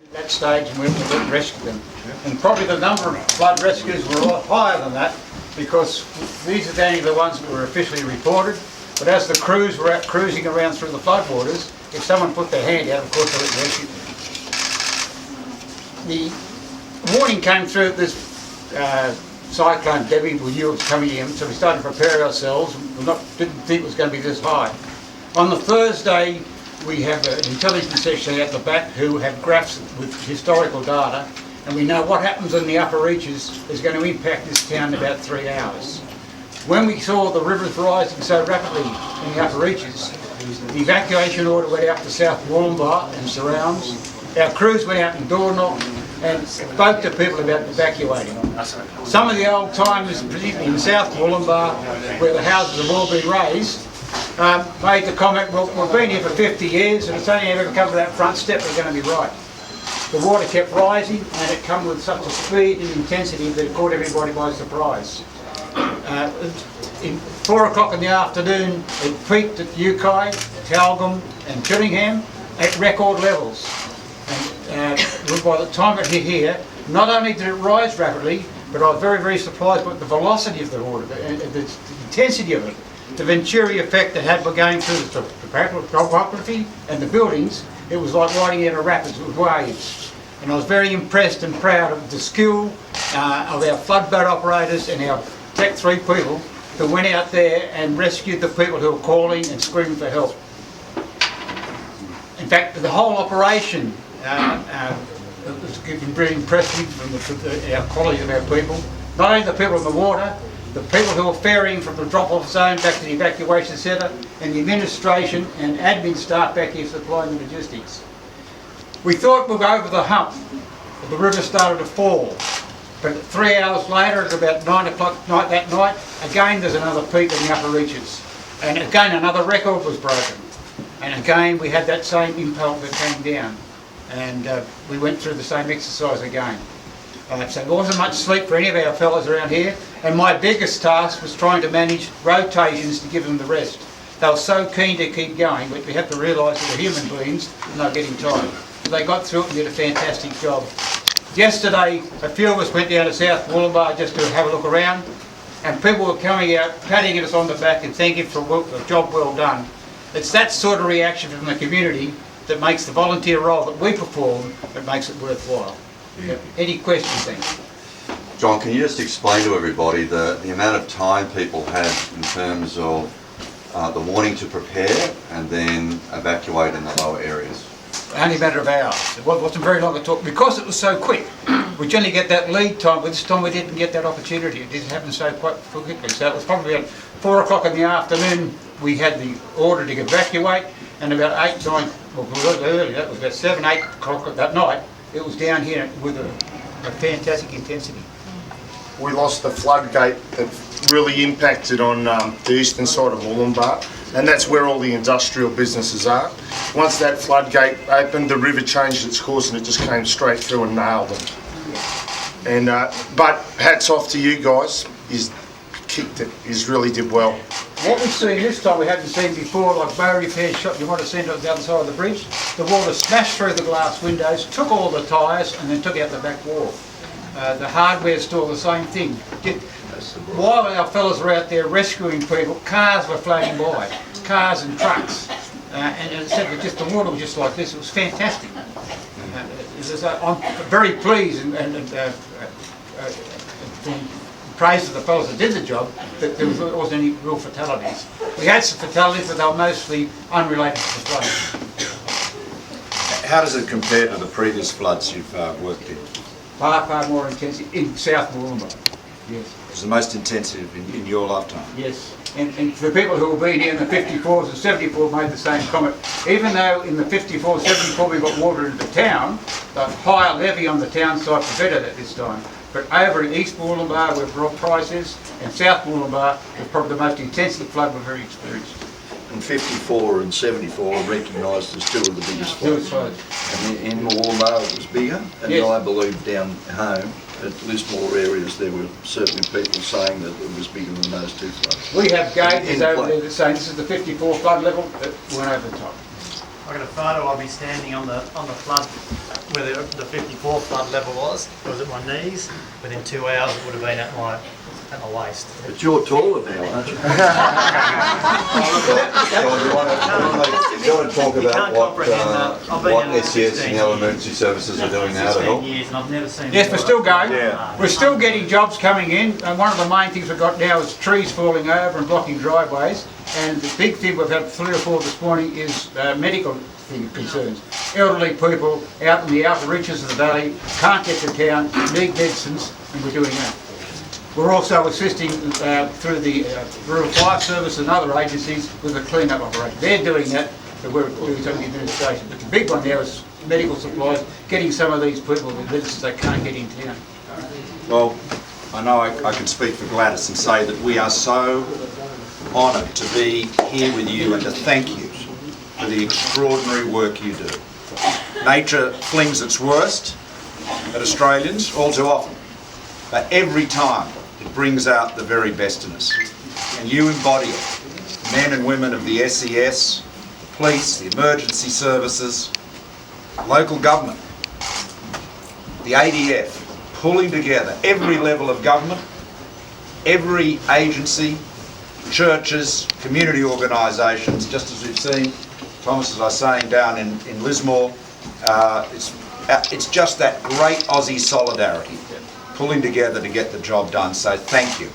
At that stage, and we went and rescued them. And probably the number of flood rescues were a lot higher than that, because these are only the ones that were officially reported. But as the crews were out cruising around through the floodwaters, if someone put their hand out, of course they would rescue them. The warning came through that this cyclone Debbie we knew it was coming in, so we started to prepare ourselves. We didn't think it was going to be this high. On the Thursday, we have an intelligence section at the back who have graphs with historical data, and we know what happens in the upper reaches is going to impact this town in about 3 hours. When we saw the rivers rising so rapidly in the upper reaches, the evacuation order went out to South Murwillumbah and surrounds. Our crews went out and door knocked and spoke to people about evacuating. Some of the old timers, particularly in South Murwillumbah, where the houses have all been raised, made the comment, well, we've been here for 50 years and it's only ever come to that front step, we're going to be right. The water kept rising and it came with such a speed and intensity that it caught everybody by surprise. In 4 o'clock in the afternoon, it peaked at Yukai, Talgum and Chillingham at record levels. And by the time it hit here, not only did it rise rapidly, but I was very, very surprised with the velocity of the water, the intensity of it. The Venturi effect that had by going through the topography and the buildings, it was like riding in a rapids with waves. And I was very impressed and proud of the skill of our floodboat operators and our Tech 3 people who went out there and rescued the people who were calling and screaming for help. In fact, the whole operation was very impressive from our quality of our people. Not only the people in the water, the people who were ferrying from the drop-off zone back to the evacuation centre, and the administration and admin staff back here supplying the logistics. We thought we'd go over the hump, but the river started to fall. But 3 hours later, at about 9 o'clock that night, again there's another peak in the upper reaches. And again another record was broken. And again we had that same impulse that came down. And we went through the same exercise again. So there wasn't much sleep for any of our fellows around here. And my biggest task was trying to manage rotations to give them the rest. They were so keen to keep going, but we have to realise that they're human beings and they're getting tired. So they got through it and did a fantastic job. Yesterday, a few of us went down to South Murwillumbah just to have a look around, and people were coming out, patting us on the back and thanking for a job well done. It's that sort of reaction from the community that makes the volunteer role that we perform, that makes it worthwhile. Yeah. Any questions then? John, can you just explain to everybody the amount of time people had in terms of the warning to prepare and then evacuate in the lower areas? Only a matter of hours. It wasn't very long at all. Because it was so quick, we generally get that lead time, but this time we didn't get that opportunity. It didn't happen so quite quickly. So it was probably about 4 o'clock in the afternoon we had the order to evacuate, and about 8, 9, well, earlier, that was about 7, 8 o'clock that night, it was down here with a fantastic intensity. We lost the floodgate that really impacted on the eastern side of Murwillumbah, and that's where all the industrial businesses are. Once that floodgate opened, the river changed its course and it just came straight through and nailed them. And but hats off to you guys. He's kicked it. He's really did well. What we've seen this time we haven't seen before, like bow repair shop, you might have seen it on the other side of the bridge. The water smashed through the glass windows, took all the tyres and then took out the back wall. The hardware's still the same thing. While our fellas were out there rescuing people, cars were floating by, cars and trucks. And as I said, just the water was just like this. It was fantastic. I'm very pleased and praise to the fellows that did the job that there wasn't any real fatalities. We had some fatalities, but they were mostly unrelated to the flood. How does it compare to the previous floods you've worked in? Far more intensive in South Murwillumbah. Yes. It was the most intensive in your lifetime? Yes. And for the people who have been here in the 54s and 74 made the same comment. Even though in the 54, 74 we got water into the town, the higher levy on the town side prevented it this time. But over in East Murwillumbah where Broad Price is, and South Murwillumbah was probably the most intensive flood we've ever experienced. And 54 and 74 are recognised as two of the biggest floods. And in Murwillumbah it was bigger, and yes. I believe down home at Lismore areas there were certainly people saying that it was bigger than those two floods. We have gauges over there that say this is the 54 flood level that went over the top. I got a photo. I'll be standing on the flood where the 54 flood level was. I was at my knees. Within 2 hours, it would have been at my waist. But you're taller now, aren't you? Do you want to talk You about can't comprehend that. I've been what in it SES 16 and our years. emergency services are doing now to 16 help? years, and I've never seen. Yes, we're still going. Yeah. We're still getting jobs coming in, and one of the main things we've got now is trees falling over and blocking driveways. And the big thing we've had 3 or 4 this morning is medical concerns. Elderly people out in the outer reaches of the valley can't get to town, need medicines, and we're doing that. We're also assisting through the Rural Fire Service and other agencies with the clean-up operation. They're doing that, but we're doing some of the administration. But the big one now is medical supplies, getting some of these people the medicines they can't get in town. Well, I know I can speak for Gladys and say that we are so honoured to be here with you and to thank you for the extraordinary work you do. Nature flings its worst at Australians all too often, but every time it brings out the very best in us. And you embody it. Men and women of the SES, the police, the emergency services, local government, the ADF, pulling together every level of government, every agency, churches, community organisations, just as we've seen, Thomas, as I was saying, down in Lismore, it's just that great Aussie solidarity, pulling together to get the job done. So thank you.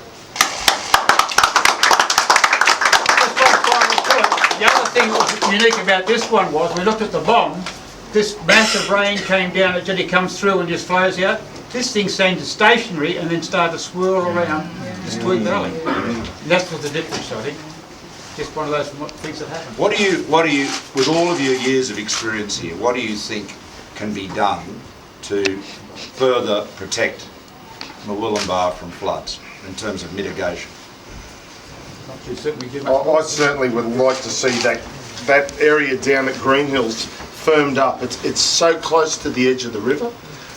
The other thing that was unique about this one was, we looked at the bomb, this massive rain came down, it generally comes through and just flows out. This thing stayed stationary and then started to swirl around this Tweed Valley. And that's what the difference, I think. Just one of those things that happen. What do you, with all of your years of experience here, what do you think can be done to further protect Murwillumbah from floods in terms of mitigation? I certainly would like to see that area down at Green Hills firmed up. It's so close to the edge of the river,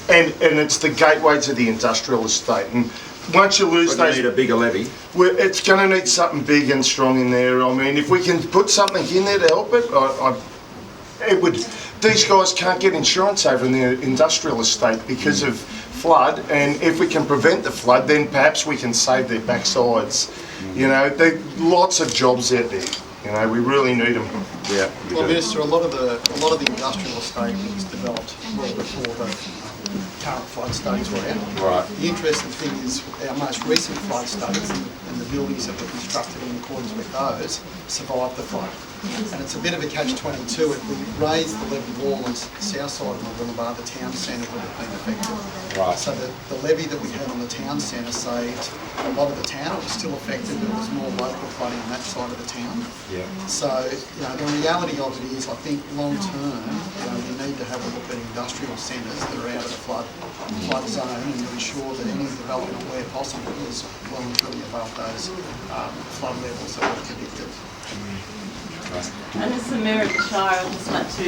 and it's the gateway to the industrial estate. And once you lose But those, you need a bigger levy. it's going to need something big and strong in there. I mean, if we can put something in there to help it, it would. These guys can't get insurance over in their industrial estate because of flood, and if we can prevent the flood, then perhaps we can save their backsides. You know, there lots of jobs out there. You know, we really need them. Yeah. Well, Minister, a lot of the industrial estate was developed well before the current flood studies were out. Right. The interesting thing is our most recent flood studies and the buildings that were constructed in accordance with those survived the flood. And it's a bit of a catch-22. If we raise the levee wall on the south side of Murwillumbah, the town centre would have been affected. Right. So the levee that we had on the town centre saved a lot of the town. It was still affected, but it was more local flooding on that side of the town. Yeah. So, you know, the reality of it is, I think long term, you know, we need to have a look at industrial centres that are out of the flood zone and to ensure that any development where possible is well and truly above those flood levels that were predicted. And as the Mayor of the Shire, I'd just like to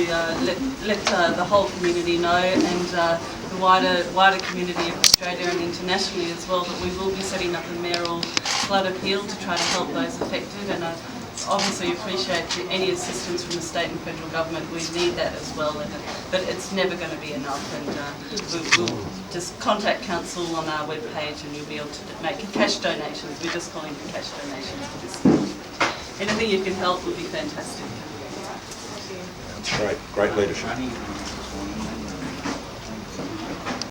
let the whole community know, and the wider community of Australia and internationally as well, that we will be setting up a mayoral flood appeal to try to help those affected. And I obviously appreciate any assistance from the state and federal government. We need that as well, but it's never going to be enough. And we'll just contact council on our webpage, and you'll be able to make cash donations. We're just calling for cash donations for this. Anything you can help would be fantastic. Great leadership.